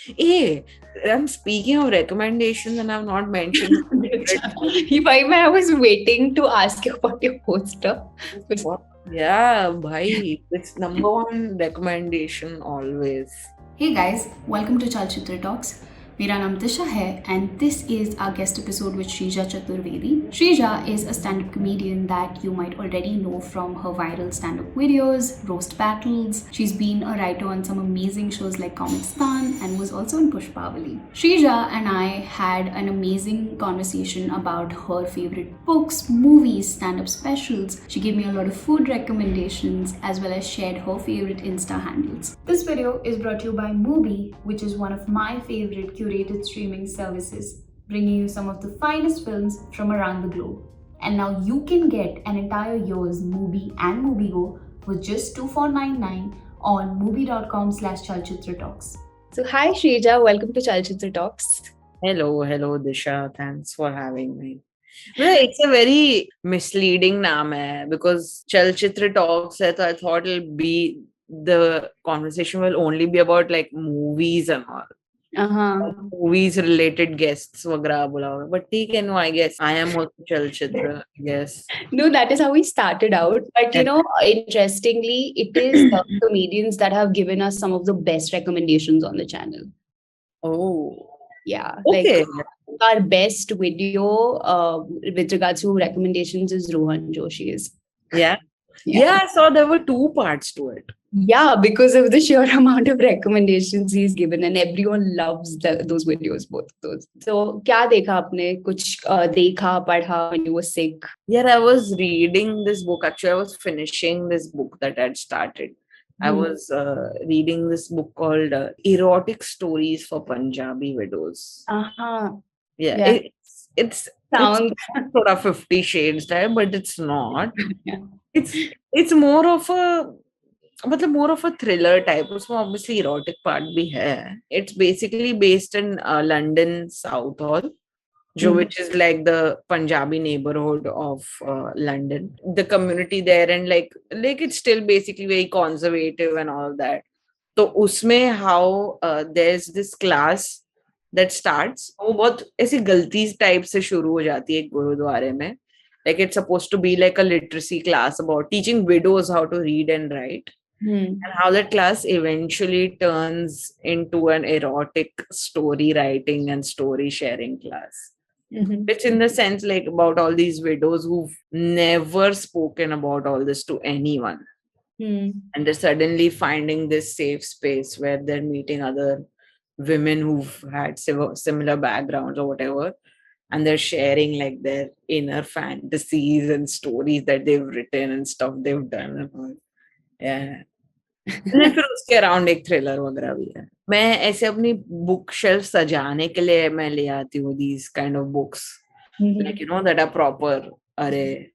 Hey, I'm speaking of recommendations and I've not mentioned I was waiting to ask you about your poster. what? Yeah, bhai, it's number one recommendation always. Hey guys, welcome to Chalchitra Talks. मेरा नाम दिशा है and this is our guest episode with Shreeja Chaturvedi. Shreeja is a stand-up comedian that you might already know from her viral stand-up videos, roast battles. She's been a writer on some amazing shows like Comicstaan and was also in Pushpavali. Shreeja and I had an amazing conversation about her favorite books, movies, stand-up specials. She gave me a lot of food recommendations as well as shared her favorite Insta handles. This video is brought to you by Mubi, which is one of my favorite curated streaming services, bringing you some of the finest films from around the globe. And now you can get an entire year's Mubi and MubiGo for just $24.99 on mubi.com/Chalchitra Talks. So, hi Shreeja, welcome to Chalchitra Talks. Hello, Disha. Thanks for having me. Well, it's a very misleading name hai, because Chalchitra Talks hai, so I thought the conversation will only be about like movies and all. Movies related guests वगैरह बोला होगा, but ठीक है, no, I guess I am also Chalchitra, yes. No, that is how we started out. But interestingly, it is the comedians that have given us some of the best recommendations on the channel. Oh, yeah. okay. Like our best video with regards to recommendations is Rohan Joshi's. Yeah, I saw there were 2 parts to it. Yeah, because of the sheer amount of recommendations he's given, and everyone loves those videos, both those. So, क्या देखा आपने? कुछ देखा पढ़ा when you were sick? Yeah, I was reading this book. Actually, I was finishing this book that I'd started. I was reading this book called Erotic Stories for Punjabi Widows. Yeah. It's sort of 50 Shades type, but it's not. It's more of a thriller type. उसमें obviously erotic part भी है. It's basically based in London South Hall, which is like the Punjabi neighborhood of London. The community there, and like it's still basically very conservative and all that. So उसमें how there's this class that starts, वो बहुत ऐसी गलती type से शुरू हो जाती है एक गुरुद्वारे में. Like it's supposed to be like a literacy class about teaching widows how to read and write. And how that class eventually turns into an erotic story writing and story sharing class. It's in the sense like about all these widows who've never spoken about all this to anyone. And they're suddenly finding this safe space where they're meeting other women who've had similar backgrounds or whatever. And they're sharing like their inner fantasies and stories that they've written and stuff they've done and all. Yeah. फिर उसके around एक thriller वगैरह भी है. मैं ऐसे अपनी book shelf सजाने के लिए मैं ले आती हूँ these kind of books, like that are proper. अरे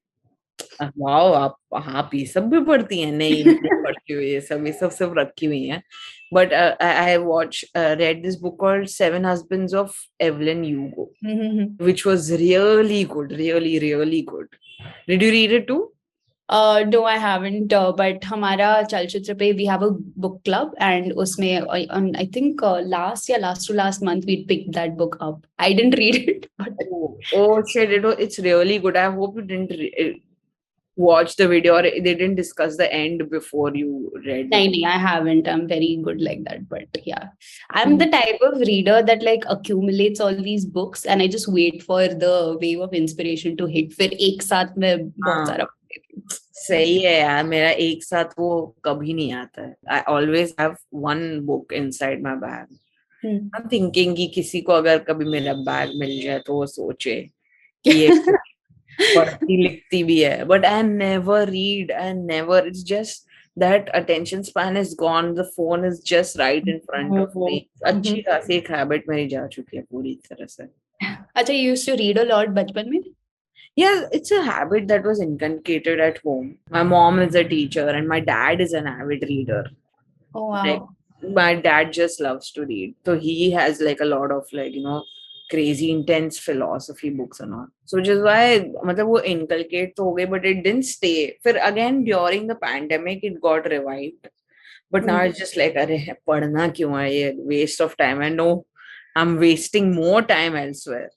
वाओ, आप ये सब भी पढ़ती हैं? नहीं पढ़ती हुई, ये सब सिर्फ रखी हुई हैं. But I read this book called 7 Husbands of Evelyn Hugo, which was really good, really good. Did you read it too? No, I haven't. But हमारा चलचित्र पे we have a book club, and उसमें I think last to last month we picked that book up. I didn't read it. But... Oh shit! It's really good. I hope you didn't watch the video or they didn't discuss the end before you read it. No, I haven't. I'm very good like that. But yeah, I'm the type of reader that like accumulates all these books and I just wait for the wave of inspiration to hit. फिर एक साथ में बहुत सारा सही है यार, मेरा एक साथ वो कभी नहीं आता है. I always have one book inside my bag. I'm thinking कि किसी को अगर कभी मेरा बैग मिल जाए तो वो सोचे कि ये पढ़ती लिखती भी है. But I never read, it's just that attention span is gone. The phone is just right in front of me. अच्छी खासी एक हैबिट मेरी जा चुकी है पूरी तरह से. अच्छा, you used to read a lot बचपन में? Yeah, it's a habit that was inculcated at home. My mom is a teacher and my dad is an avid reader. Oh, wow. Like, my dad just loves to read. So he has like a lot of like, crazy intense philosophy books and all. So which is why मतलब वो inculcate तो हो गई, but it didn't stay. फिर again during the pandemic it got revived. But now it's just like, अरे पढ़ना क्यों है ये, waste of time. I know I'm wasting more time elsewhere.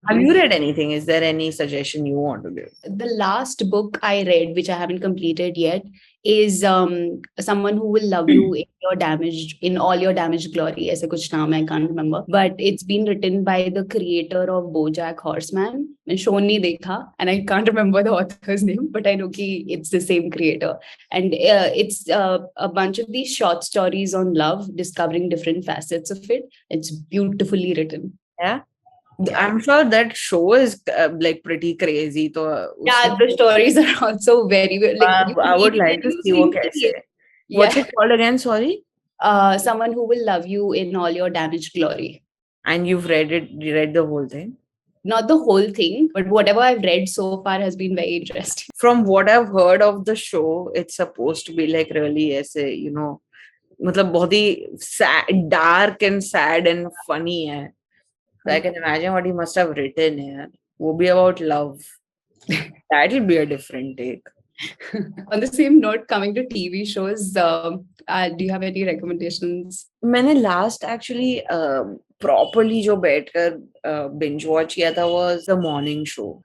Have you read anything? Is there any suggestion you want to give? The last book I read, which I haven't completed yet, is Someone Who Will Love You in All Your Damaged Glory. ऐसा कुछ नाम है, I can't remember. But it's been written by the creator of BoJack Horseman. मैंने show नहीं देखा, and I can't remember the author's name, but I know कि it's the same creator. And it's a bunch of these short stories on love, discovering different facets of it. It's beautifully written. Yeah. I'm sure that show is like pretty crazy. So yeah, the stories are also very like. I would like to see what kaise. What's it called again? Sorry. Someone Who Will Love You in All Your Damaged Glory. And you've read it? You read the whole thing? Not the whole thing, but whatever I've read so far has been very interesting. From what I've heard of the show, it's supposed to be like really ऐसे, you know, मतलब बहुत ही sad, dark and sad and funny है. So I can imagine what he must have written here. Will be about love. That'll be a different take. On the same note, coming to TV shows, do you have any recommendations? मैंने last actually properly जो बैठकर binge watch किया था was The Morning Show.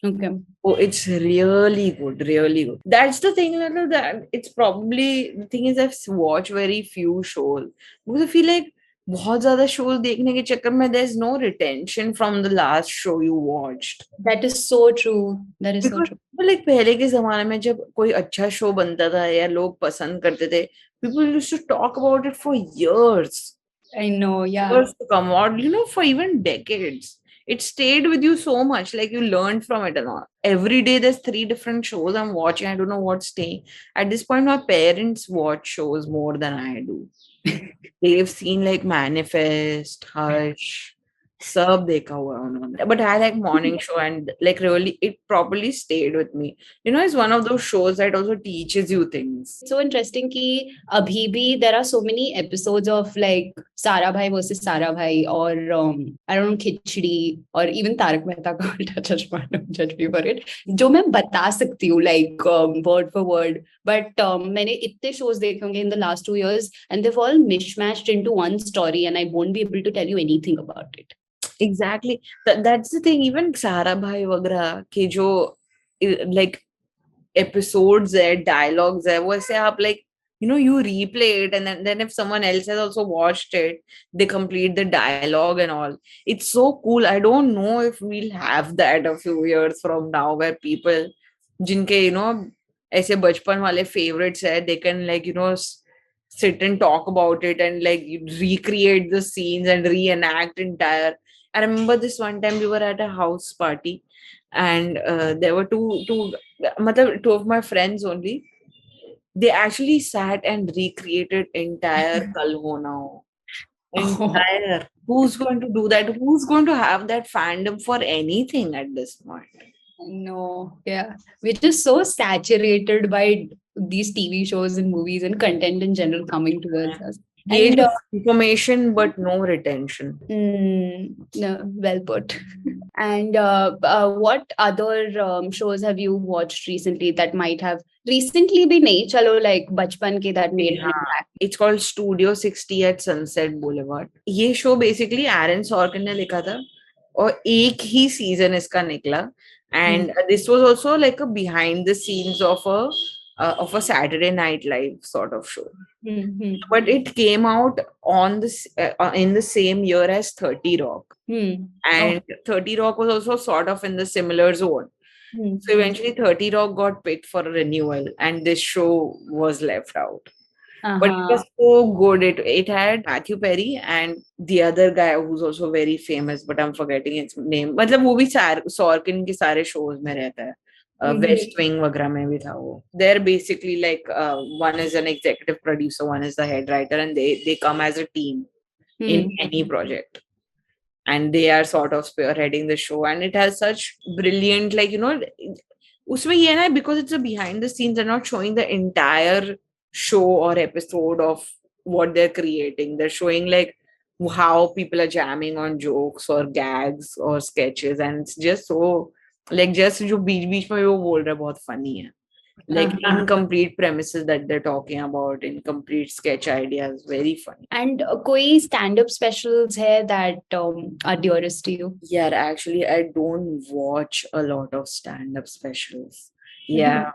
Okay. Oh, it's really good, really good. That's the thing, that it's probably the thing is I've watched very few shows because I feel like बहुत ज़्यादा shows देखने के चक्कर में there's no retention from the last show you watched. That is so true. That is so true. Like पहले के ज़माने में जब कोई अच्छा show बनता था या लोग पसंद करते थे, people used to talk about it for years. I know, yeah. Years to come out, you know, for even decades. It stayed with you so much, like you learned from it and all. Every day there's 3 different shows I'm watching. I don't know what's staying. At this point, my parents watch shows more than I do. They've seen like Manifest, Hush, सब देखा हुआ उन्होंने. But I like Morning Show and like really it properly stayed with me. You know, it's one of those shows that also teaches you things. So interesting कि अभी भी there are so many episodes of like Sara Bhai versus Sara Bhai or I don't know Khichdi or even Tarak Mehta ka Ulta Chashma, don't judge me for it, जो मैं बता सकती हूँ like word for word. But मैंने इतने shows देखे होंगे in the last 2 years and they've all mishmashed into one story and I won't be able to tell you anything about it. Exactly. That's the thing. Even Sara Bhai वगैरह के जो like episodes है, dialogues है, वो ऐसे आप like, you know, you replay it and then if someone else has also watched it, they complete the dialogue and all. It's so cool. I don't know if we'll have that a few years from now where people जिनके, you know, ऐसे बचपन वाले favorites है, they can like, you know, sit and talk about it and like recreate the scenes and reenact entire. I remember this one time we were at a house party and there were two of my friends only. They actually sat and recreated entire Kal Ho Na Ho. Entire. Who's going to do that? Who's going to have that fandom for anything at this point? No, yeah. We're just so saturated by these TV shows and movies and content in general coming towards us. And information, but no retention. No, well put. And what other shows have you watched recently that might have recently been chalo like bachpan ke that made an impact? It's called Studio 60 at Sunset Boulevard. ये show basically Aaron Sorkin ने लिखा था और एक ही season इसका निकला. And this was also like a behind the scenes of a Saturday Night Live sort of show. But it came out on this in the same year as 30 Rock. And 30 Rock was also sort of in the similar zone. So eventually 30 Rock got picked for a renewal and this show was left out. But it was so good. It had Matthew Perry and the other guy who's also very famous, but I'm forgetting his name. मतलब वो भी Sorkin के सारे shows में रहता है. West Wing वगैरह में भी था वो. They're basically like one is an executive producer, one is the head writer, and they come as a team in any project. And they are sort of spearheading the show, and it has such brilliant, like, you know, उसमें ये ना because it's a behind the scenes, they're not showing the entire show or episode of what they're creating. They're showing like how people are jamming on jokes or gags or sketches, and it's just so like just जो बीच बीच में वो बोल रहा है बहुत funny है. Like incomplete premises that they're talking about, incomplete sketch ideas, very funny. And koi stand-up specials hai that are dearest to you? Yeah, actually, I don't watch a lot of stand-up specials. Yeah.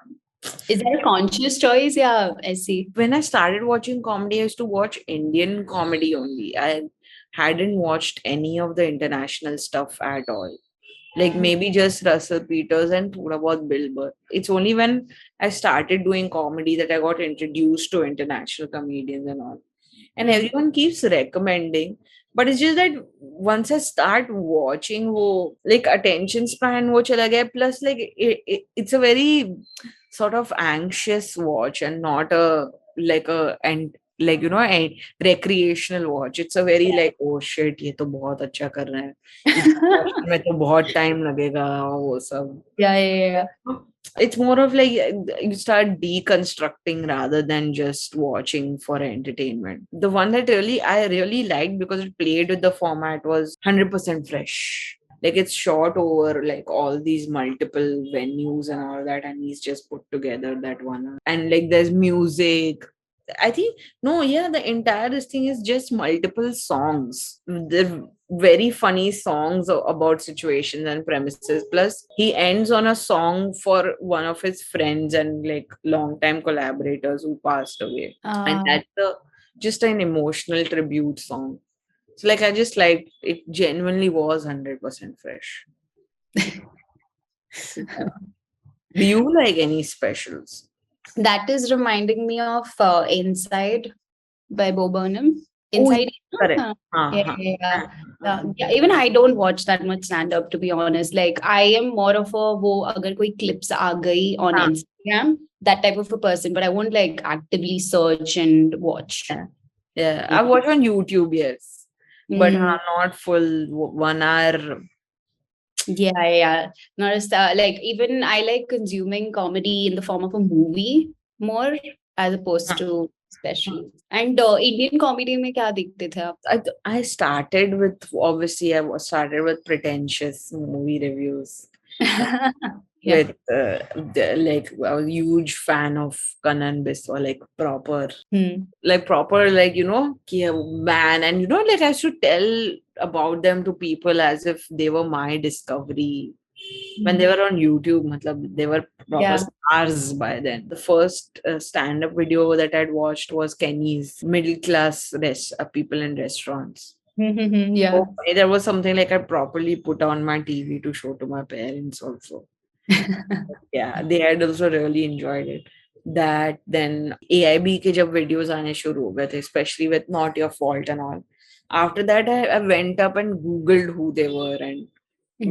Is that a conscious choice? Yeah, I see. When I started watching comedy, I used to watch Indian comedy only. I hadn't watched any of the international stuff at all. Like maybe just Russell Peters and thoda bahut Bill Burr. It's only when I started doing comedy that I got introduced to international comedians and all. And everyone keeps recommending, but it's just that once I start watching, wo, like attention span wo chala gaya. Plus, like it's a very sort of anxious watch and not a like a and like a recreational watch. It's a very like, oh shit, ये तो बहुत अच्छा कर रहे हैं, इस में तो बहुत time लगेगा वो सब. Yeah. It's more of like you start deconstructing rather than just watching for entertainment. The one that I really liked because it played with the format was 100% fresh. Like it's shot over like all these multiple venues and all that, and he's just put together that one. And like there's music. I think the entire this thing is just multiple songs. They're very funny songs about situations and premises. Plus, he ends on a song for one of his friends and like longtime collaborators who passed away, and that's just an emotional tribute song. So, like, I just liked it. Genuinely was 100% fresh. Do you like any specials? That is reminding me of Inside by Bo Burnham. Inside. Correct. Yeah. Even I don't watch that much stand-up, to be honest. Like I am more of a agar koi clips aa gayi on Instagram, that type of a person, but I won't like actively search and watch. Yeah. I watch on YouTube, yes. But not full 1 hour. Yeah. Not as like even I like consuming comedy in the form of a movie more as opposed to special. And Indian comedy mein kya dekhte the aap? I started with pretentious movie reviews. With like I was a huge fan of Kanan Biswa, like proper, like ki man, and like I used to tell about them to people as if they were my discovery when they were on YouTube. Matlab, they were proper stars by then. The first stand-up video that I'd watched was Kenny's middle class people in restaurants. Yeah. So there was something like I properly put on my TV to show to my parents also. Yeah, they had also really enjoyed it. That then AIB ke jab videos aane shuru ho gaye the, especially with Not Your Fault and all. After that, I went up and Googled who they were and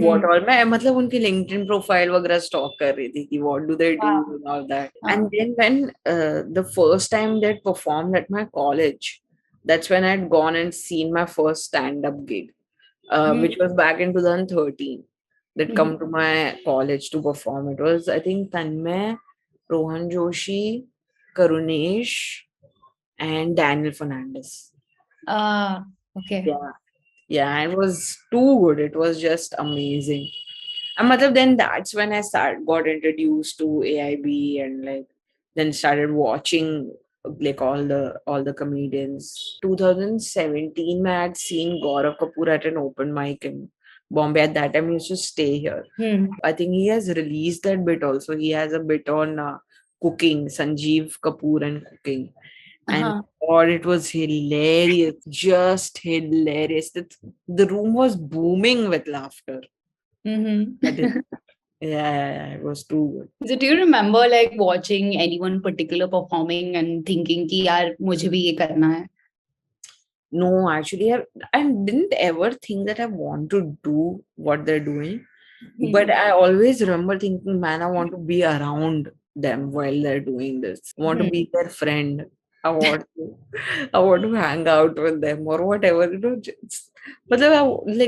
what all. मैं मतलब उनकी LinkedIn profile वगैरह stalk कर रही थी कि what do they do and all that. And then when the first time they performed at my college, that's when I'd gone and seen my first stand-up gig, which was back in 2013. That come to my college to perform. It was, I think, Tanmay, Rohan Joshi, Karunesh, and Daniel Fernandez. Okay. Yeah, it was too good. It was just amazing. And then that's when I got introduced to AIB and like then started watching like all the comedians. 2017, I had seen Gaurav Kapoor at an open mic in Bombay. At that time, he used to stay here. I think he has released that bit also. He has a bit on cooking, Sanjeev Kapoor and cooking. And God, it was hilarious, just hilarious. The room was booming with laughter. Yeah, it was too good. So do you remember like watching anyone particular performing and thinking ki yaar mujhe bhi ye karna hai? No, actually, I didn't ever think that I want to do what they're doing. But I always remember thinking, man, I want to be around them while they're doing this. I want to be their friend. I want to hang out with them or whatever. But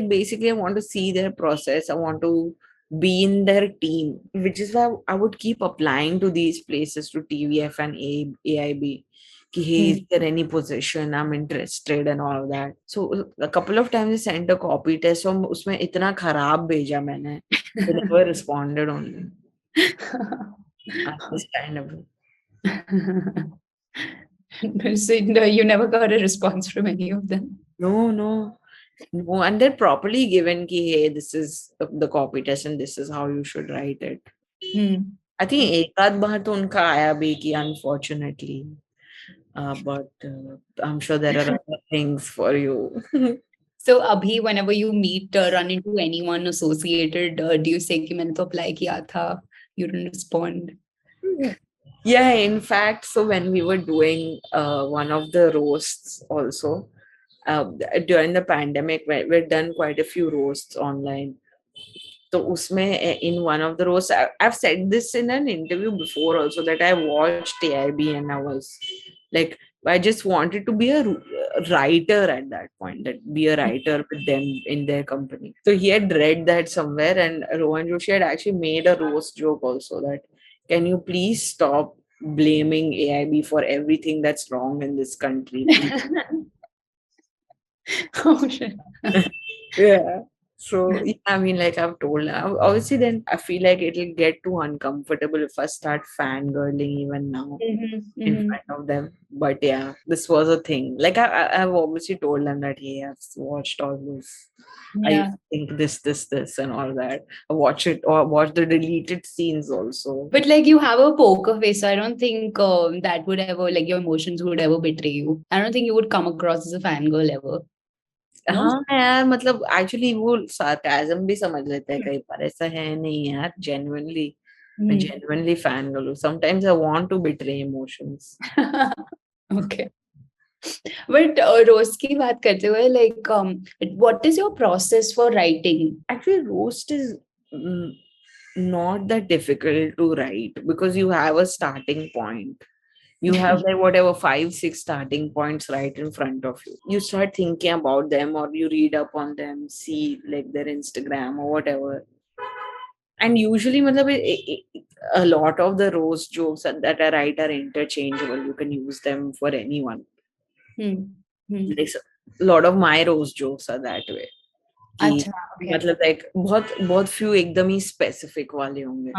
basically, I want to see their process. I want to be in their team, which is why I would keep applying to these places, to TVF and AIB. Hey, is there any position? I'm interested and all of that. So a couple of times I sent a copy test. So उसमें इतना खराब भेजा मैंने. They never responded only. Understandable. So no, you never got a response from any of them. No. And they're properly given ki, hey, this is the copy test and this is how you should write it. I think एक आध बार तो उनका आया भी कि unfortunately. But I'm sure there are other things for you. So Abhi, whenever you meet, run into anyone associated, do you say कि मैंने तो apply किया था? You don't respond. Yeah, in fact, so when we were doing one of the roasts also, during the pandemic, we've done quite a few roasts online. So usme, in one of the roasts, I've said this in an interview before also, that I watched AIB and I was like, I just wanted to be a writer at that point, that be a writer with them in their company. So he had read that somewhere, and Rohan Joshi had actually made a roast joke also, that can you please stop blaming AIB for everything that's wrong in this country? Oh shit. Yeah. So, yeah, I mean, like I've told, obviously, then I feel like it'll get too uncomfortable if I start fangirling even now in front of them. But yeah, this was a thing. Like I've obviously told them that, hey, I've watched all this. Yeah. I think this, and all that. I watch it or watch the deleted scenes also. But like you have a poker face, so I don't think that would ever, like your emotions would ever betray you. I don't think you would come across as a fangirl ever. No? हाँ यार, मतलब actually वो sarcasm भी समझ लेते हैं कई बार, ऐसा है नहीं यार, genuinely मैं genuinely fan girl हूँ. Sometimes I want to betray emotions. Okay. But roast की बात करते हुए, like what is your process for writing? Actually, roast is not that difficult to write because you have a starting point. You have like whatever 5-6 starting points right in front of you. You start thinking about them, or you read up on them, see like their Instagram or whatever. And usually, a lot of the roast jokes that I write are interchangeable. You can use them for anyone. Like a lot of my roast jokes are that way. कि मतलब like बहुत few एकदम ही specific वाले होंगे.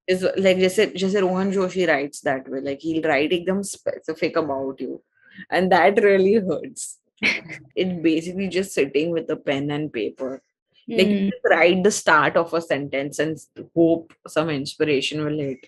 Is like जैसे Rohan Joshi writes that way. Like he'll write एकदम specific about you, and that really hurts. It's basically just sitting with a pen and paper. Like you just write the start of a sentence and hope some inspiration will hit.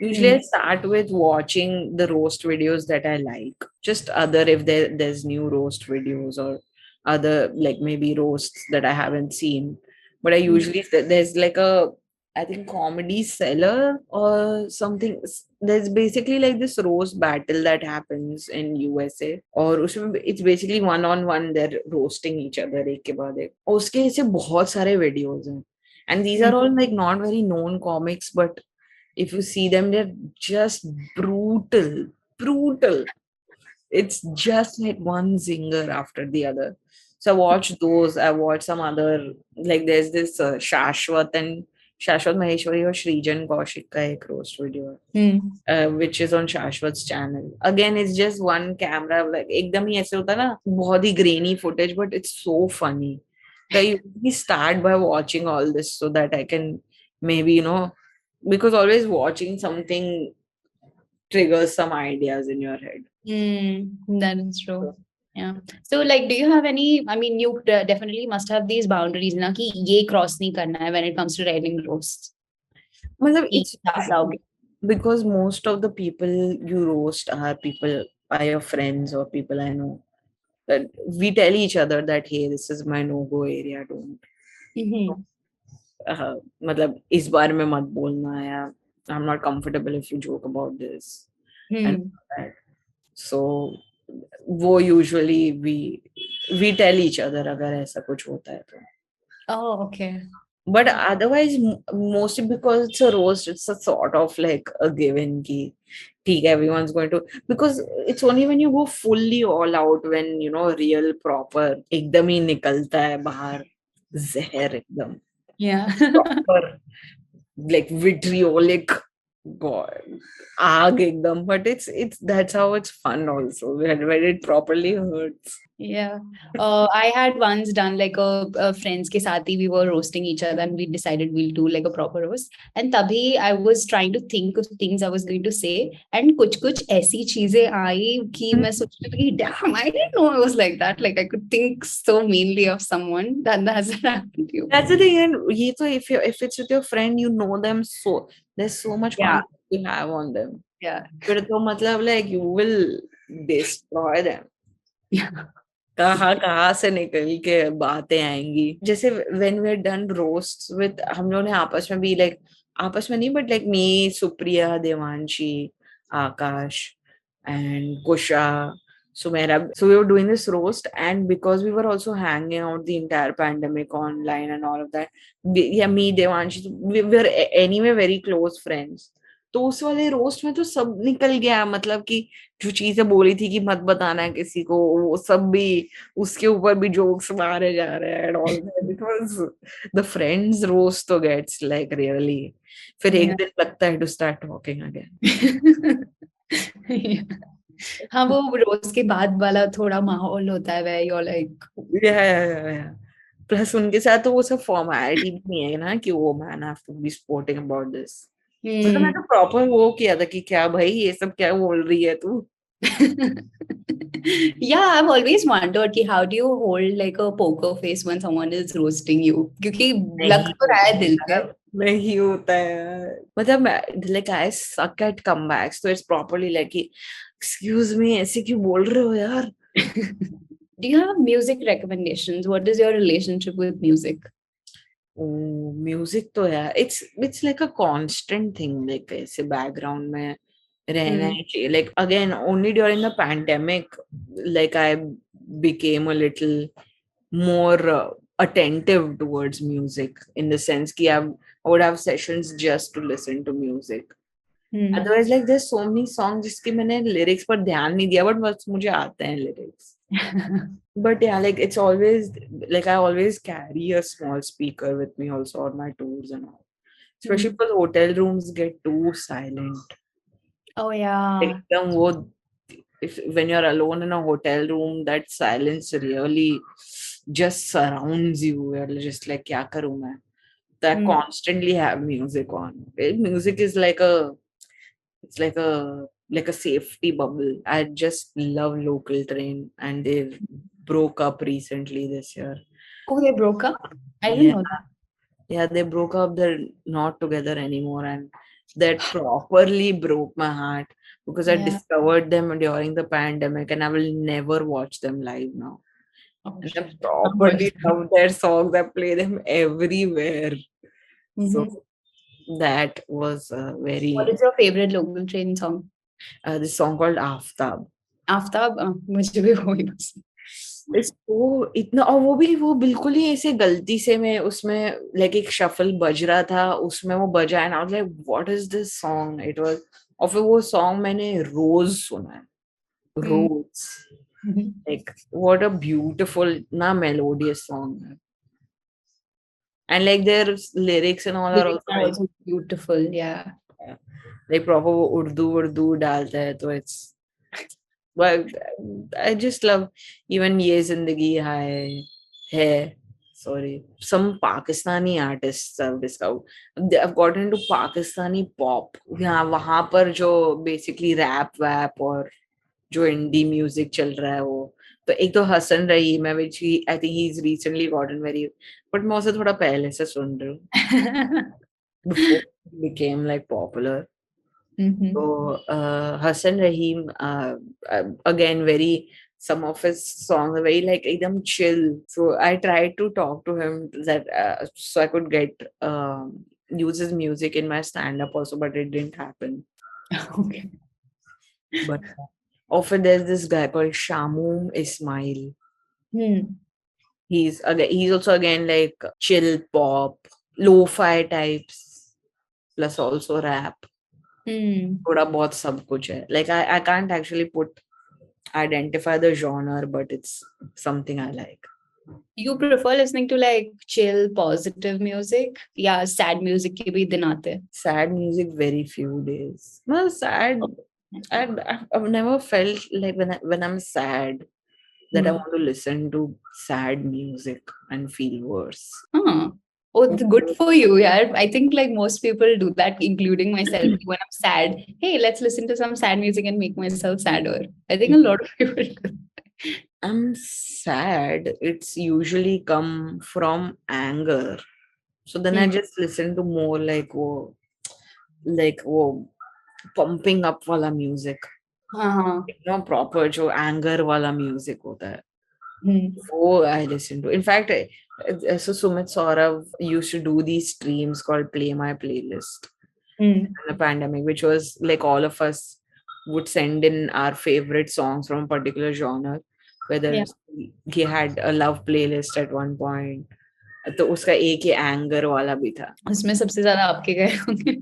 Usually I start with watching the roast videos that I like. Just other, if there's new roast videos or other like maybe roasts that I haven't seen. But I usually there's like a, I think, Comedy Cellar or something. There's basically like this roast battle that happens in USA, or it's basically one-on-one. They're roasting each other एक के बाद एक. उसके ऐसे बहुत सारे videos हैं, and these are all like not very known comics, but if you see them, they're just brutal. It's just like one zinger after the other. So I watched those. I watched some other, like there's this Shashwat Maheshwari or Shreejan Kaushik ka ek roast video, which is on Shashwat's channel. Again, it's just one camera, like ekdam hi aise hota na, bahut hi grainy footage, but it's so funny. I usually start by watching all this so that I can maybe, because always watching something triggers some ideas in your head. That is true. Yeah. So like, do you have any, I mean, you definitely must have these boundaries na ki ye cross nahi karna hai when it comes to writing roasts. It's because most of the people you roast are your friends or people I know. That we tell each other that, hey, this is my no-go area, don't. मतलब इस बारे में मत बोलना, या I'm not comfortable if you joke about this. And that. So वो usually we tell each other अगर ऐसा कुछ होता है तो. Oh, okay. But otherwise, mostly because it's a roast, it's a sort of like a given ki everyone's going to, because it's only when you go fully all out, when real proper एकदम ही निकलता है बाहर जहर एकदम. Yeah. Proper like vitriolic आग एकदम. But it's that's how it's fun also when it properly hurts. Yeah. I had once done like a friends ke saath hi we were roasting each other and we decided we'll do like a proper roast. And tabhi I was trying to think of things I was going to say and kuch ऐसी चीजें आई कि मैं सोचने लगी damn I didn't know I was like that. Like I could think so meanly of someone that hasn't happened to you. That's the thing, and if it's with your friend, you know them, so there's so much Yeah. confidence you have on them. Yeah. फिर तो मतलब like you will destroy them. Yeah. कहाँ से निकल के बातें आएंगी. जैसे when we're done roasts with हम लोगों ने आपस में भी like आपस में नहीं but like me, Supriya, Devanshi, Akash and Kusha, Sumera. So we were doing this roast, and because we were also hanging out the entire pandemic online and all of that, me, Devanshi, we were anyway very close friends. तो उस वाले roast में तो सब निकल गया, मतलब कि जो चीजें बोली थी कि मत बताना है किसी को, वो सब भी उसके ऊपर भी जोक्स मारे जा रहे हैं and all that, because the friends roast तो गेट्स लाइक रियली, फिर एक दिन लगता है टू स्टार्ट टॉकिंग अगेन. हाँ, वो रोज के बाद वाला थोड़ा माहौल होता है where you're like प्लस उनके साथ तो वो सब फॉर्मेलिटी भी नहीं है ना कि वो man have to be sporting about this. मतलब मैं तो प्रॉपर वो किया था कि क्या भाई ये सब क्या बोल रही है तू. Yeah, I've always wondered कि how do you hold like a poker face when someone is roasting you? क्योंकि लग तो रहा है दिल पे. नहीं होता है, मतलब like I suck at comebacks, so it's properly like excuse me ऐसे क्यों बोल रहे हो यार. Do you have music recommendations? What is your relationship with music? Oh, music तो है, it's like a constant thing, like ऐसे background में रहना ही चाहिए. Like again, only during the pandemic, like I became a little more attentive towards music, in the sense कि I would have sessions just to listen to music. Otherwise, like there's so many songs जिसके मैंने lyrics पर ध्यान नहीं दिया, but बस मुझे आते हैं lyrics. But yeah, like it's always like I always carry a small speaker with me also on my tours and all. Especially because hotel rooms get too silent. Oh yeah. एकदम वो, when you're alone in a hotel room, that silence really just surrounds you. You're just like, क्या करूँ मैं? That constantly have music on. Music is like it's like a safety bubble. I just love local train, and they broke up recently this year. Oh, they broke up? I didn't know that. Yeah, they broke up. They're not together anymore, and that properly broke my heart, because I discovered them during the pandemic, and I will never watch them live now. Oh, And I shit. properly love their songs. I play them everywhere. So that was very. What is your favorite local train song? This song called Aftab. Aftab मुझे भी वही पसंद. इसको इतना, और वो बिल्कुल ही ऐसे गलती से मैं उसमें लाइक एक शफल बज रहा था, उसमें वो बजा and I was like what is this song. It was, और फिर वो सॉन्ग मैंने रोज सुना है, रोज. लाइक व्हाट अ ब्यूटीफुल ना मेलोडियस सॉन्ग है. And like their lyrics and all are also beautiful. Yeah. Like proper Urdu डालता है, तो it's, well, I just love even ये जिंदगी है. Sorry, some Pakistani artists I've discovered. I've gotten into Pakistani pop. यहाँ वहाँ पर जो basically rap और जो indie music चल रहा है वो, तो एक तो हसन रहीम है, which I think he's recently gotten very, but मैं उसे थोड़ा पहले से सुन रही हूँ before it became like popular. So Hassan Rahim, again, very, some of his songs are very like ekdam chill. So I tried to talk to him that so I could get use his music in my stand-up also, but it didn't happen. Okay. But often there's this guy called Shamum Ismail. He's also again like chill pop, lo-fi types, plus also rap. थोड़ा बहुत सब कुछ है. Like I can't actually identify the genre, but it's something I like. You prefer listening to like chill, positive music? Yeah, sad music के भी दिन आते हैं. Sad music very few days. No, sad. I've never felt like when I'm sad, that I want to listen to sad music and feel worse. Oh, it's good for you. Yeah, I think like most people do that, including myself. When I'm sad, hey, let's listen to some sad music and make myself sadder. I think a lot of people do. I'm sad. It's usually come from anger. So then I just listen to more like pumping up wala music. Proper जो anger वाला music होता है वो I listen to. In fact, so Sumit Saurav used to do these streams called Play My Playlist in the pandemic, which was like all of us would send in our favorite songs from a particular genre. Whether he had a love playlist at one point, तो उसका एक ही anger वाला भी था. उसमें सबसे ज्यादा आपके गए होंगे.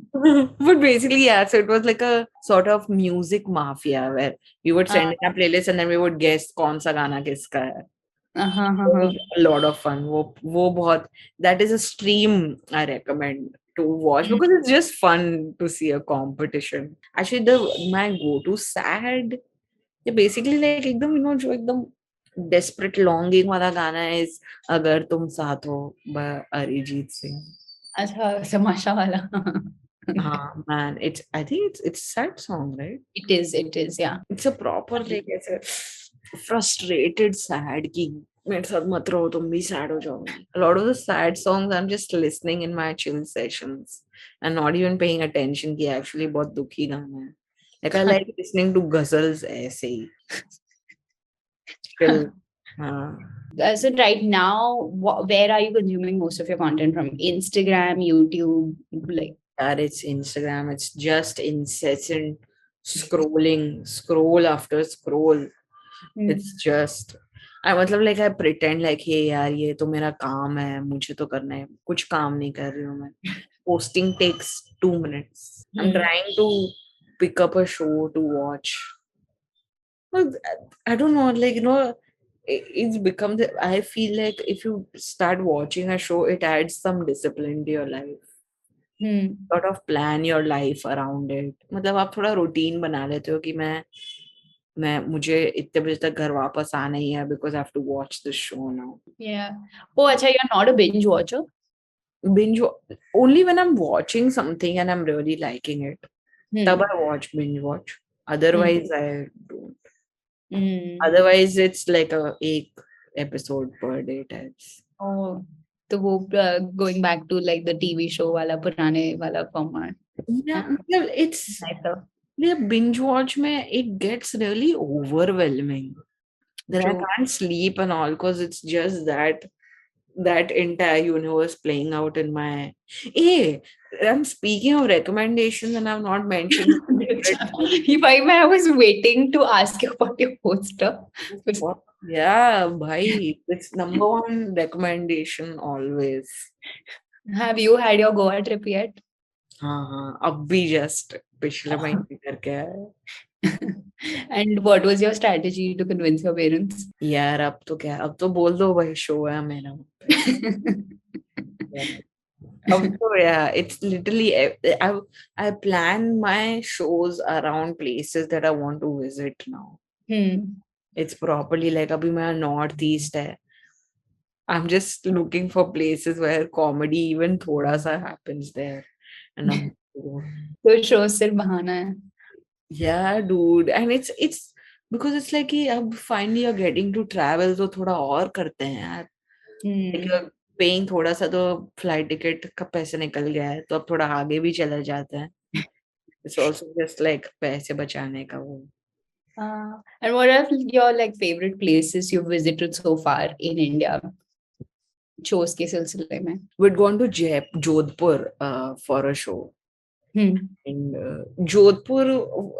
But basically, yeah, so it was like a sort of music mafia where we would send in a playlist and then we would guess कौन सा गाना किसका है. A lot of fun. वो बहुत, that is a stream I recommend to watch because it's just fun to see a competition. Actually, my go-to sad, basically like एकदम जो एकदम desperate longing वाला गाना is अगर तुम साथ हो by अरिजीत सिंह. अच्छा, तमाशा वाला. Man, I think it's sad song, right? It is, yeah. It's a proper like ऐसे frustrated sad कि मेरे साथ मत रहो तुम भी sad हो जाओगे. A lot of the sad songs I'm just listening in my chill sessions and not even paying attention कि actually बहुत दुखी गाना है. Like I like listening to ghazals ऐसे ही. Still, so right now, where are you consuming most of your content from? Instagram, YouTube, like? It's Instagram. It's just incessant scrolling, scroll after scroll. It's just, I pretend like, hey यार ये तो मेरा काम है, मुझे तो करना है. कुछ काम नहीं कर रही हूँ मैं. Posting takes 2 minutes. I'm trying to pick up a show to watch. Well, I don't know, it's become I feel like if you start watching a show, it adds some discipline to your life. Sort of plan your life around it. मतलब आप थोड़ा routine बना लेते हो कि मुझे इतने बजे तक घर वापस आना ही है because I have to watch this show now. Yeah. Oh, अच्छा, you're not a binge watcher? Binge only when I'm watching something and I'm really liking it. तब I watch binge watch. Otherwise I don't. Otherwise it's like a 8 episode per day types. Oh, तो वो going back to like the TV show वाला पुराने वाला format. Yeah, it's nicer. The binge watch it gets really overwhelming. Then I can't sleep and all because it's just that entire universe playing out in my. Hey, I'm speaking of recommendations and I'm not mentioning. I was waiting to ask you about your poster. Yeah, bhai, it's number 1 recommendation always. Have you had your Goa trip yet? हाँ, अब भी just पिछले महीने करके आया. And what was your strategy to convince your parents? यार अब तो क्या, अब तो बोल दो भाई शो है मेरा. अब तो yeah, it's literally I plan my shows around places that I want to visit now. It's properly like अभी मैं Northeast है. I'm just looking for places where comedy even थोड़ा सा happens there. And I'm तो show सिर्फ बहाना है. Yeah, dude. And it's because it's like कि अब finally you're getting to travel तो थोड़ा और करते हैं यार. Like you're paying थोड़ा सा तो flight ticket का पैसे निकल गया है तो अब थोड़ा आगे भी चले जाते हैं. It's also just like पैसे बचाने का वो. And what are your like favorite places you've visited so far in India? Shows के सिलसिले में. We'd gone to Jodhpur for a show. And Jodhpur,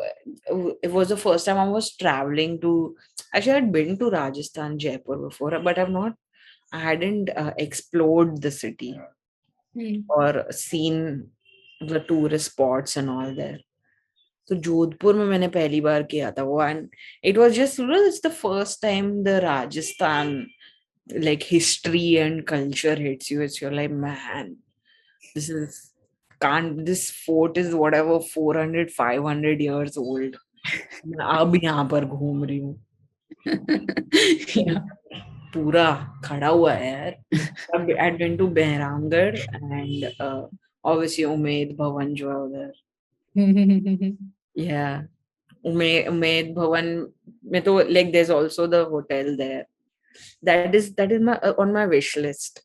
it was the first time I was traveling to. Actually, I had been to Rajasthan, Jaipur before, but I hadn't explored the city or seen the tourist spots and all there. So Jodhpur में मैंने पहली बार किया था वो, and it was just, it's the first time the Rajasthan like history and culture hits you. You're like, man, this fort is whatever 400-500 years old. अब यहाँ पर घूम रही हूँ. Yeah. पूरा खड़ा हुआ है यार. I'd been to Behramgarh and obviously Umaid Bhavan जो है उधर. Yeah. Umaid Bhavan में तो like there's also the hotel there. That is my on my wish list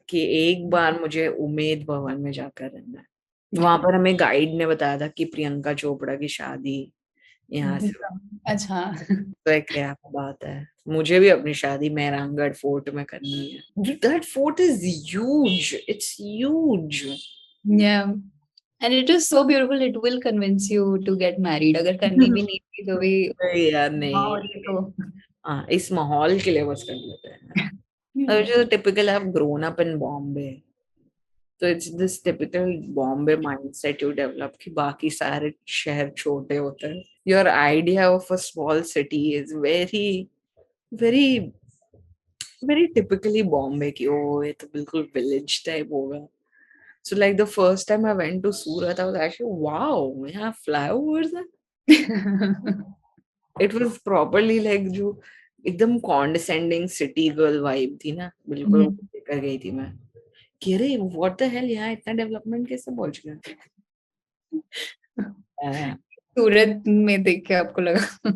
कि एक बार मुझे उमेद भवन में जाकर रहना है. वहां पर हमें गाइड ने बताया था कि प्रियंका चोपड़ा की शादी यहाँ से. अच्छा. तो क्या बात है, मुझे भी अपनी शादी मेहरानगढ़ फोर्ट में करनी है. That fort is huge. It's huge. Yeah. And it is so beautiful. It will convince you to get married. अगर करनी भी नहीं थी तो भी यार नहीं, हाँ इस माहौल के लिए बस कर लेते हैं. Which is typical. I've grown up in Bombay. So it's this typical Bombay mindset you develop कि बाकी सारे शहर छोटे होते हैं. Your idea of a small city is very, very, very typically Bombay कि oh ये तो बिल्कुल village type होगा. So like the first time I went to Surat, I was actually wow, we have flyovers. It was properly like जो एकदम condescending city girl vibe थी ना, बिल्कुल लेकर गई थी मैं. कि अरे what the hell, यहाँ इतना डेवलपमेंट कैसे पहुंच गया. सूरत में देख के आपको लगा?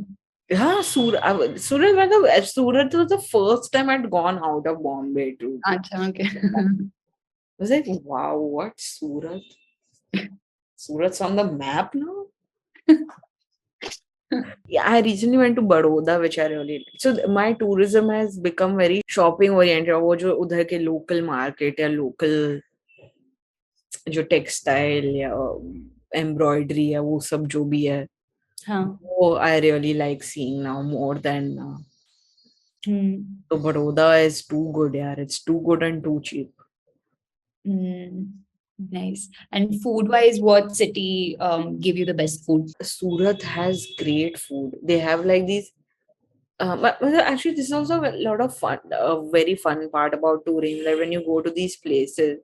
हाँ सूरत मतलब सूरत was the first time I'd gone out of Bombay too. अच्छा, okay. I was like wow, what Surat? Surat's on the map now. Yeah, I recently went to Baroda, which I really like. So my tourism has become very shopping oriented. वो जो उधर के local market या local जो textile या embroidery है वो सब जो भी है, हाँ. वो I really like seeing now more than. So Baroda is too good, यार. It's too good and too cheap. Nice. And food-wise, what city give you the best food? Surat has great food. They have like these. But actually, this is also a lot of fun. A very fun part about touring. Like when you go to these places,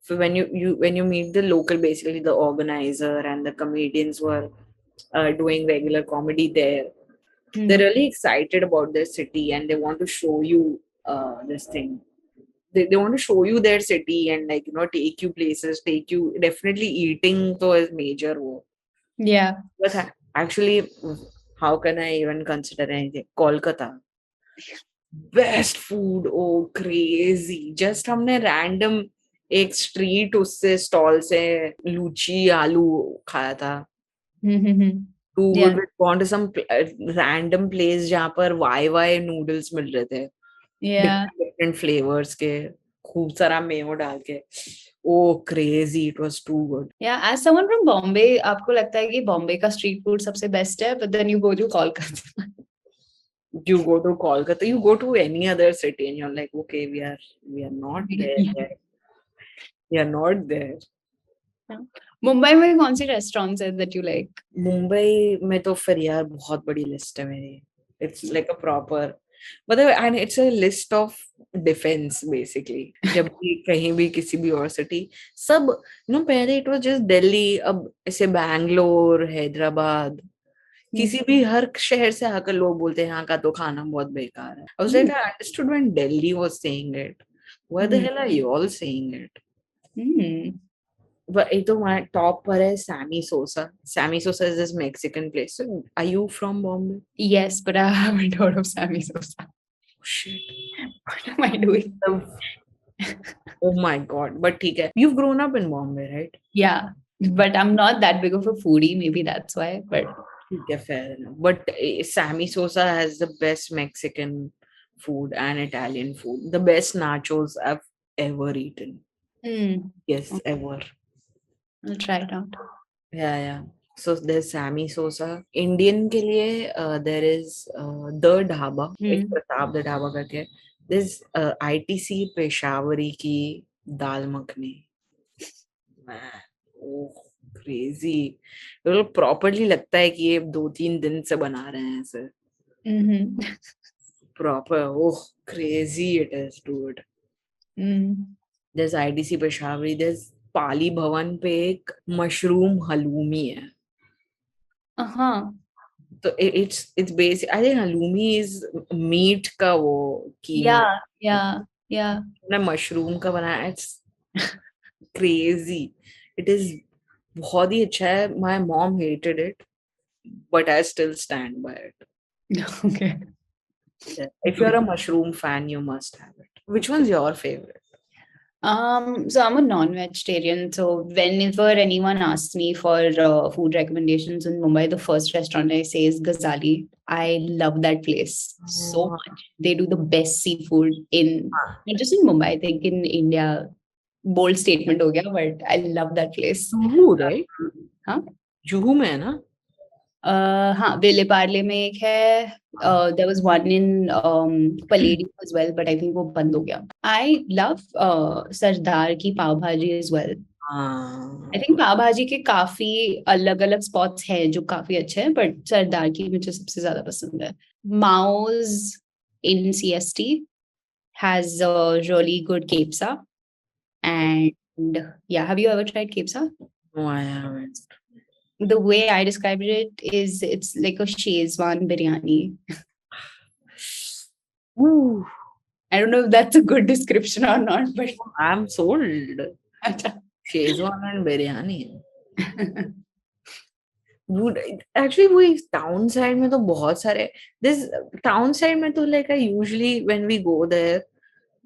so when you meet the local, basically the organizer and the comedians who are doing regular comedy there, they're really excited about their city and they want to show you this thing. They want to show you their city and like take you places, take you definitely eating so is major wo. Yeah. But actually, how can I even consider anything? Kolkata. Best food, oh crazy. Just हमने random एक street उससे stall से लूची आलू खाया था. Too good. We'd gone to some random place जहाँ पर YY noodles मिल रहे थे. Yeah. Different flavors के खूब सारा मेयो डाल के. Oh crazy, it was too good. Yeah, as someone from Bombay, आपको लगता है कि Bombay का street food सबसे best है, but then you go to Kolkata. You go to Kolkata, you go to any other city and you're like, okay, we are not there yet. We are not there. Mumbai में कौन सी restaurants है that you like? Mumbai में तो फिर यार बहुत बड़ी list है मेरी. It's like a proper, and it's a list of defense basically. जब भी कहीं भी किसी भी और city, सब पहले it was just Delhi, अब ऐसे Bangalore, हैदराबाद, किसी भी हर शहर से आकर लोग बोलते हैं यहाँ का तो खाना बहुत बेकार है. I was like, I understood when Delhi was saying it. Why the hell are you all saying it? But एक तो my top पर है Sammy Sosa. Sammy Sosa is this Mexican place. So, are you from Bombay? Yes, but I haven't heard of Sammy Sosa. Oh, shit. What am I doing? Oh my god. But ठीक है. You've grown up in Bombay, right? Yeah, but I'm not that big of a foodie. Maybe that's why. But yeah, fair enough. But Sammy Sosa has the best Mexican food and Italian food. The best nachos I've ever eaten. Yes, okay. Ever. I'll try it out. Yeah. So there's Sammy Sosa. Indian के लिए there is the Dhaba. एक Pratap the Dhaba करके. There's ITC Peshawari की दाल makhani. Man, oh crazy. तो properly लगता है कि ये 2-3 दिन से बना रहे हैं ऐसे. Proper. Oh crazy it is, dude. There's ITC Peshawari. There's पाली भवन पे एक मशरूम हलूमी है. So it's basic. I think halloumi is meat ka wo keema. Yeah. हमने मशरूम का बनाया. It's crazy. It is बहुत ही अच्छा है. My mom hated it, but I still stand by it. Okay. Yeah. If you're a mushroom fan, you must have it. Which one's your favorite? So I'm a non-vegetarian. So whenever anyone asks me for food recommendations in Mumbai, the first restaurant I say is Ghazali. I love that place so much. They do the best seafood in not just in Mumbai. I think in India. Bold statement हो गया, but I love that place. Juhu, right? हाँ? Juhu में है ना? हाँ, विले पार्ले में एक है. There was one in Palladium as well, but I think वो बंद हो गया. I love सरदार की पाव भाजी as well. I think पाव भाजी के काफी अलग अलग स्पॉट्स हैं जो काफी अच्छे हैं, but सरदार की मुझे सबसे ज्यादा पसंद है. Mao's in CST has a really good kepsa. And yeah, have you ever tried kepsa? No, I haven't. The way I described it is it's like a Shezwan biryani. Ooh. I don't know if that's a good description or not, but I'm sold. Shezwan and biryani. Dude, actually वो town side में तो बहुत सारे. This town side में तो like I usually when we go there,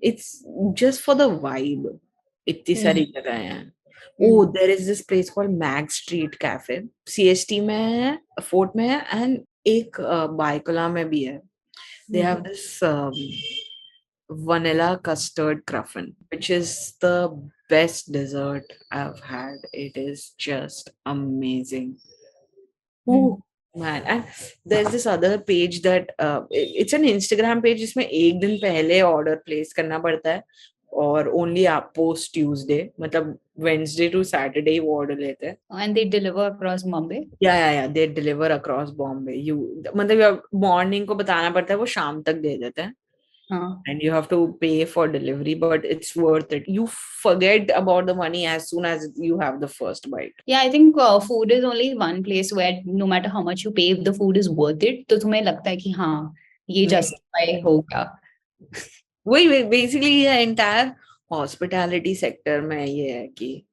it's just for the vibe. इतनी सारी जगह हैं. Oh, there is this place called Mag Street Cafe. CST में है, Fort में है, and एक बाइकोला में भी है. They have this vanilla custard cruffin, which is the best dessert I've had. It is just amazing. Oh man, and there's this other page that it's an Instagram page जिसमें एक दिन पहले order place करना पड़ता है और only आप post Tuesday, मतलब Wednesday to Saturday वो order लेते हैं. And they deliver across Bombay? Yeah, they deliver across Bombay. मतलब morning को बताना पड़ता है, वो शाम तक दे देते हैं. And you have to pay for delivery, but it's worth it. You forget about the money as soon as you have the first bite. Yeah, I think food is only one place where no matter how much you pay, if the food is worth it, तो तुम्हें लगता है कि हाँ ये justify होगा. वही basically the entire hospitality sector में ये है कि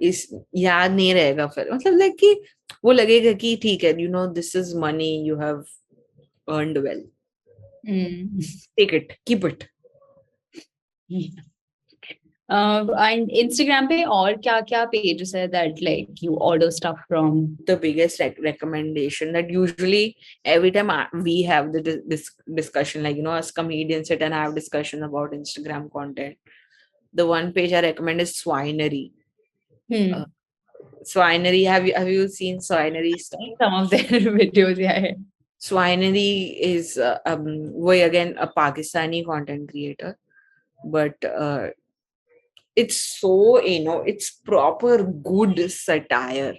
इस याद नहीं रहेगा फिर, मतलब like कि वो लगेगा कि ठीक है, you know, this is money you have earned well. Take it, keep it. And Instagram पे और क्या pages है that like you order stuff from? The biggest recommendation that usually every time we have this discussion, like, you know, us comedians sit and have discussions about Instagram content. The one page I recommend is Swinery. Swinery, have you seen Swinery stuff? Some of their videos, yeah. Swinery is again a Pakistani content creator, but it's so, you know, it's proper good satire,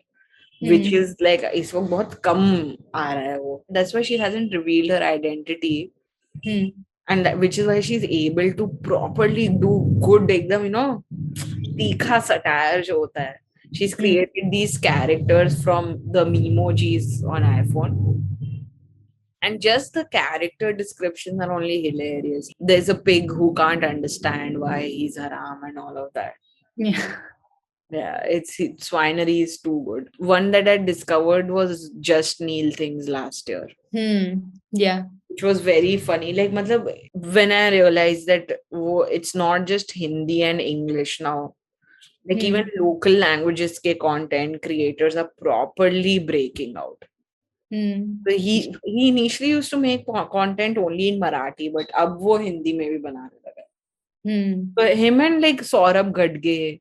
which is like इसको बहुत कम आ रहा है वो. That's why she hasn't revealed her identity, and which is why she's able to properly do good एकदम, you know, तीखा satire जो होता है. She's created these characters from the memojis on iPhone. And just the character descriptions are only hilarious. There's a pig who can't understand why he's haram and all of that. Yeah, it's Swinery is too good. One that I discovered was Just Neil Things last year. Yeah. Which was very funny. Like, matlab, when I realized that it's not just Hindi and English now. Like, even local languages ke content creators are properly breaking out. So he initially used to make content only in Marathi, but अब वो हिंदी में भी बनाने लगा. So him and like Saurabh Gadge,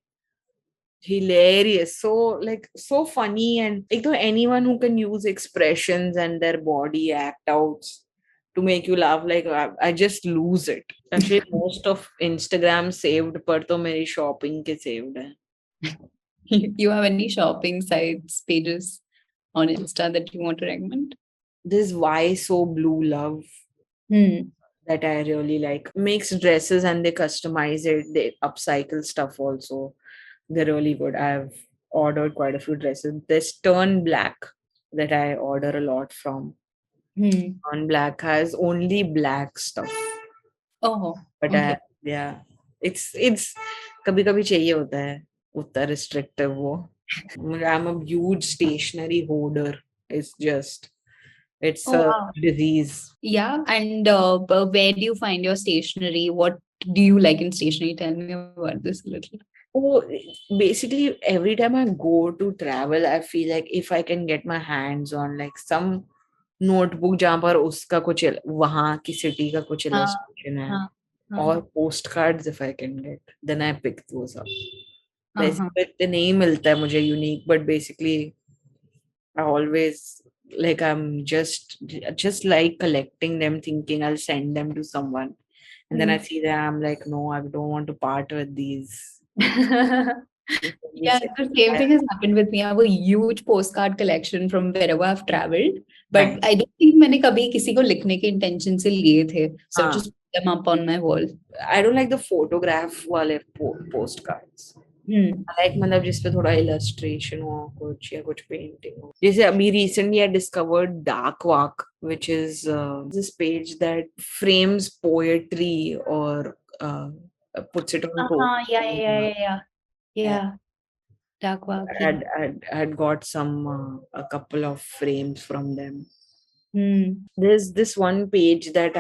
hilarious, so funny, and like anyone who can use expressions and their body act outs to make you laugh, like I just lose it. Actually, most of Instagram saved, पर तो मेरी shopping के saved है. You have any shopping sites pages on Insta that you want to recommend? This Why So Blue Love that I really like. Makes dresses and they customize it. They upcycle stuff also. They're really good. I've ordered quite a few dresses. There's Turn Black that I order a lot from. On black has only black stuff. Oh, But okay. yeah, it's कभी कभी चाहिए होता है उतना restrictive वो. I'm a huge stationery hoarder. It's Oh, a wow. disease. Yeah, and where do you find your stationery? What do you like in stationery? Tell me about this a little. Oh, basically every time I go to travel, I feel like if I can get my hands on like some notebook जहाँ पर उसका कुछ वहाँ की city का कुछ हाँ, illustration है, हाँ, or हाँ, postcards if I can get, then I pick those up. वैसे हाँ. तो इतने नहीं मिलता है मुझे unique, but basically I always like I'm just like collecting them, thinking I'll send them to someone, and then I see them, I'm like, no, I don't want to part with these. Yeah, the same thing has happened with me. I have a huge postcard collection from wherever I've traveled, but Nice. I don't think मैंने कभी किसी को लिखने के intention से लिए थे. So I've हाँ. just put them up on my wall. I don't like the photograph वाले postcards. I like मतलब जिसपे थोड़ा illustration हो कुछ या कुछ painting हो. जैसे अभी recently I discovered Dark Walk, which is this page that frames poetry or puts it on Yeah. Yeah. Yeah. Dark Walk. I'd got some a couple of frames from them. Hmm. There's this one page that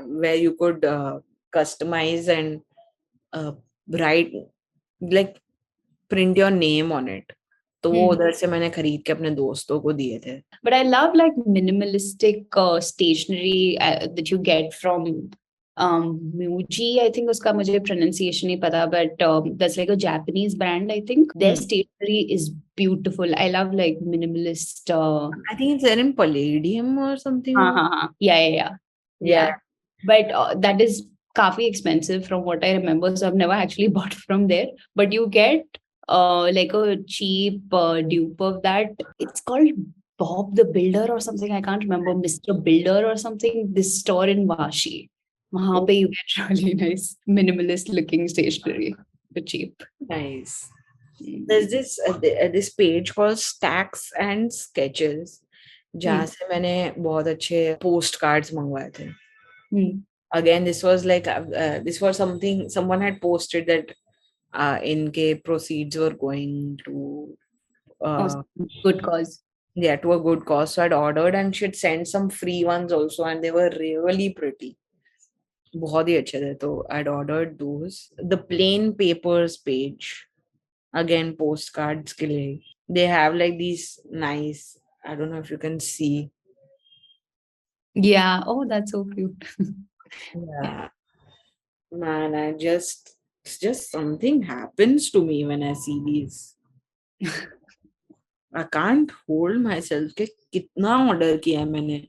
where you could customize and write like print your name on it. तो वो उधर से मैंने खरीद के अपने दोस्तों को दिए थे. But I love like minimalistic stationery that you get from Muji. I think उसका मुझे pronunciation नहीं पता, but that's like a Japanese brand. I think their stationery is beautiful. I love like minimalist. I think it's there in Palladium or something. Yeah. But that is काफी expensive from what I remember. So I've never actually bought from there. But you get like a cheap dupe of that. It's called Bob the Builder or something. I can't remember. Mr. Builder or something. This store in Vashi. वहाँ पे you get really nice minimalist looking stationery for cheap. Nice. There's this page called Stacks and Sketches जहाँ से मैंने बहुत अच्छे postcards मंगवाए थे. Again, this was like this was something someone had posted that इनके proceeds were going to good cause. Yeah, to a good cause. So I'd ordered and she'd sent some free ones also, and they were really pretty. बहुत ही अच्छे थे. तो I'd ordered those. The plain papers page, again postcards के लिए. They have like these nice. I don't know if you can see. Yeah. Oh, that's so cute. Yeah. Man, it's just something happens to me when I see these. I can't hold myself कि कितना order किया है मैंने.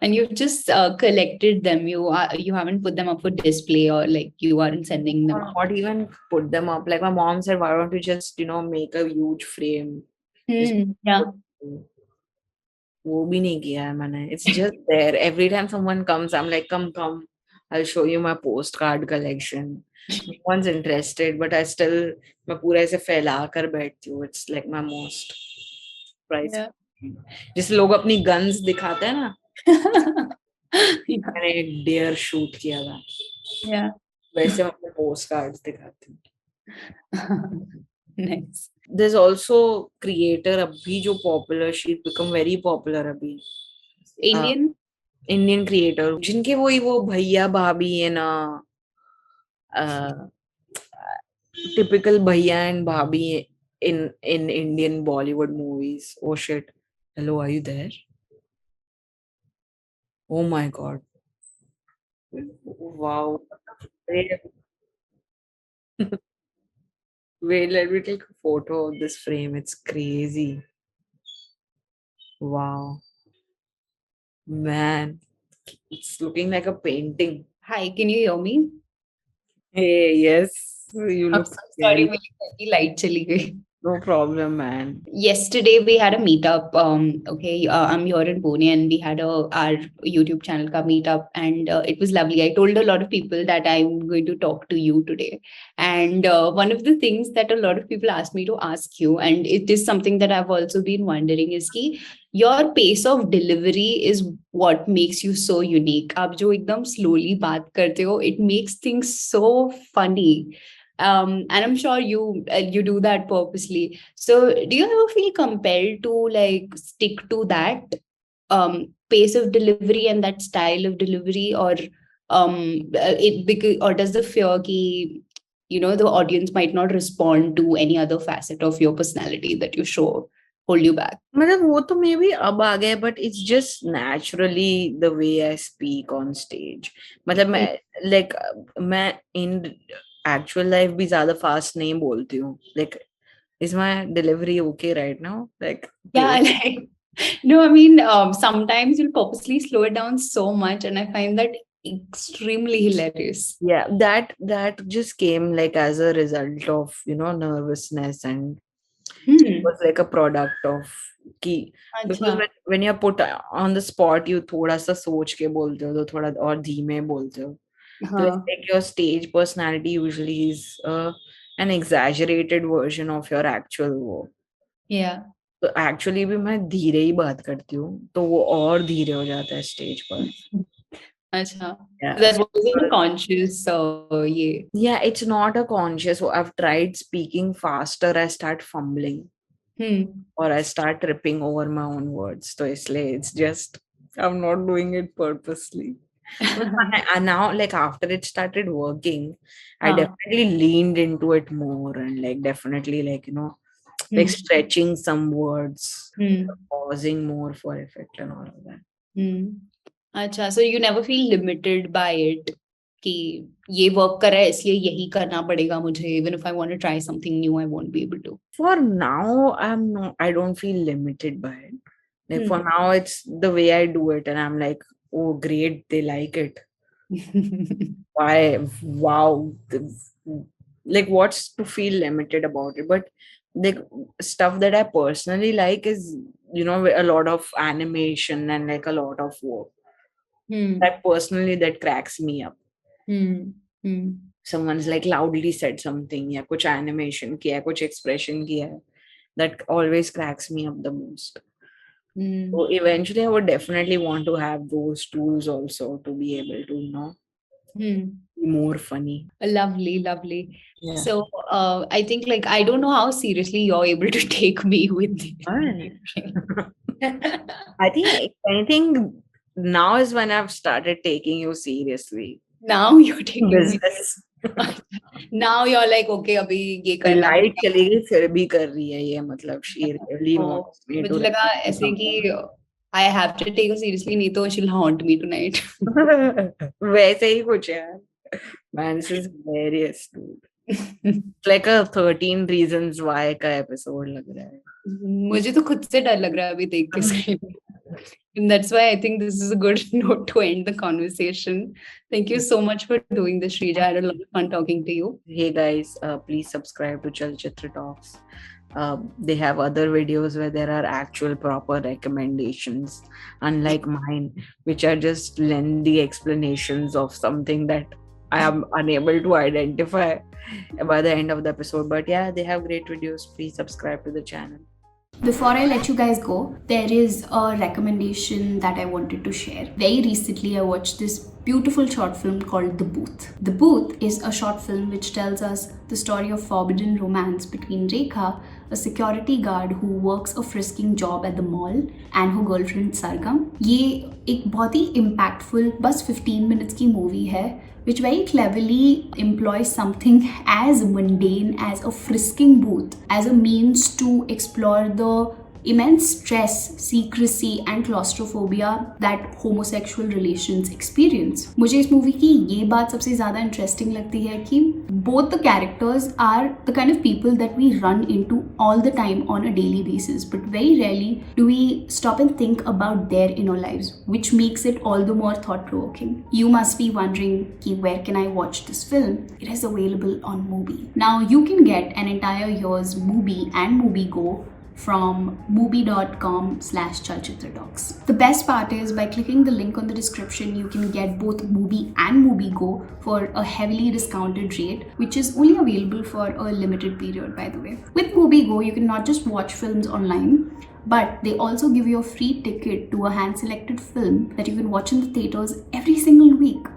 And you've just collected them. You haven't put them up for display or like you aren't sending them out. Not even put them up. Like my mom said, why don't you just make a huge frame? Yeah. वो भी नहीं किया है मैंने. It's just there. Every time someone comes, I'm like, come, I'll show you my postcard collection. No one's interested, but I still मैं पूरा ऐसे फैला कर बैठती हूँ. It's like my most prized. जिस लोग अपनी guns दिखाते हैं ना, मैंने एक deer shoot किया था. Yeah. वैसे मैं अपने postcards दिखाती हूँ. Nice. There's also creator abhi jo popular, she's become very popular abhi. Indian creator जिनके वो भैया भाभी है ना, typical भैया and भाभी in Indian Bollywood movies. Oh shit. Hello, are you there? Oh my god. Wow. Wait, let me take a photo of this frame. It's crazy. Wow. Man, it's looking like a painting. Hi, can you hear me? Hey, yes. You look sorry, मेरी light चली गई. No problem, man. Yesterday we had a meetup. I'm here in Pune, and we had our YouTube channel ka meetup, and it was lovely. I told a lot of people that I'm going to talk to you today, and one of the things that a lot of people asked me to ask you, and it is something that I've also been wondering, is ki your pace of delivery is what makes you so unique. आप जो एकदम slowly बात करते हो, it makes things so funny. And I'm sure you do that purposely. So do you ever feel compelled to like stick to that pace of delivery and that style of delivery, or it because, or does the fear ki the audience might not respond to any other facet of your personality that you show hold you back? मतलब वो तो maybe अब आ गया, but it's just naturally the way I speak on stage. मतलब मैं in actual life भी ज़्यादा fast नहीं बोलती हूँ. Like, is my delivery okay right now? Like, Yeah, like no, I mean, sometimes you'll purposely slow it down so much, and I find that extremely hilarious. yeah, that just came like as a result of nervousness, and it was like a product of कि because अच्छा, when you're put on the spot, you थोड़ा सा सोच के बोलते हो, तो थोड़ा और धीमे बोलते हो. So it's हाँ, like your stage personality usually is an exaggerated version of your actual वो. yeah. तो एक्चुअली भी मैं धीरे ही बात करती हूँ, तो वो और धीरे हो जाता है स्टेज पर. अच्छा. Yeah. That wasn't conscious. Yeah. Yeah, it's not a conscious. So I've tried speaking faster. I start fumbling or I start tripping over my own words. So it's just I'm not doing it purposely. And now, like after it started working, I definitely leaned into it more, and like definitely like stretching some words, pausing more for effect and all of that. अच्छा, so you never feel limited by it कि ये work कर रहा है इसलिए यही करना पड़ेगा मुझे, even if I want to try something new I won't be able to. For now, I don't feel limited by it. Like for now, it's the way I do it, and I'm like, oh great, they like it. Why? Wow. Like what's to feel limited about it? But like stuff that I personally like is a lot of animation and like a lot of work. That personally that cracks me up. Someone's like loudly said something, या कुछ animation किया, कुछ expression किया, that always cracks me up the most. So eventually I would definitely want to have those tools also to be able to be more funny. Lovely, lovely. Yeah. So I think like I don't know how seriously you're able to take me with this. I think if anything, now is when I've started taking you seriously. Now you're taking business. Now you're like okay अभी ये करना light चली गई फिर भी कर रही है ये, मतलब she really wants me मुझे to लगा ऐसे कि I have to take her seriously नहीं तो she'll haunt me tonight. वैसे ही कुछ है. Man, this is hilarious, dude. It's like a 13 reasons why का episode लग रहा है. मुझे तो खुद से डर लग रहा है अभी देख के. And that's why I think this is a good note to end the conversation. Thank you so much for doing this, Shreeja. I had a lot of fun talking to you. Hey guys, please subscribe to Chalchitra Talks. They have other videos where there are actual proper recommendations, unlike mine, which are just lengthy explanations of something that I am unable to identify by the end of the episode. But yeah, they have great videos. Please subscribe to the channel. Before I let you guys go, there is a recommendation that I wanted to share. Very recently, I watched this beautiful short film called The Booth. The Booth is a short film which tells us the story of forbidden romance between Rekha, a security guard who works a frisking job at the mall, and her girlfriend Sargam. ये एक बहुत ही impactful बस 15 minutes की movie है, which very cleverly employs something as mundane as a frisking booth as a means to explore the immense stress, secrecy and claustrophobia that homosexual relations experience. मुझे इस movie की ये बात सबसे ज़्यादा इंटरेस्टिंग लगती है कि both the characters are the kind of people that we run into all the time on a daily basis, but very rarely do we stop and think about their inner lives, which makes it all the more thought-provoking. You must be wondering, where can I watch this film? It is available on Mubi. Now you can get an entire year's Mubi and MubiGo from mubi.com/Chalchitra Talks. The best part is by clicking the link on the description, you can get both Mubi and MubiGo for a heavily discounted rate, which is only available for a limited period, by the way. With MubiGo, you can not just watch films online, but they also give you a free ticket to a hand-selected film that you can watch in the theaters every single week.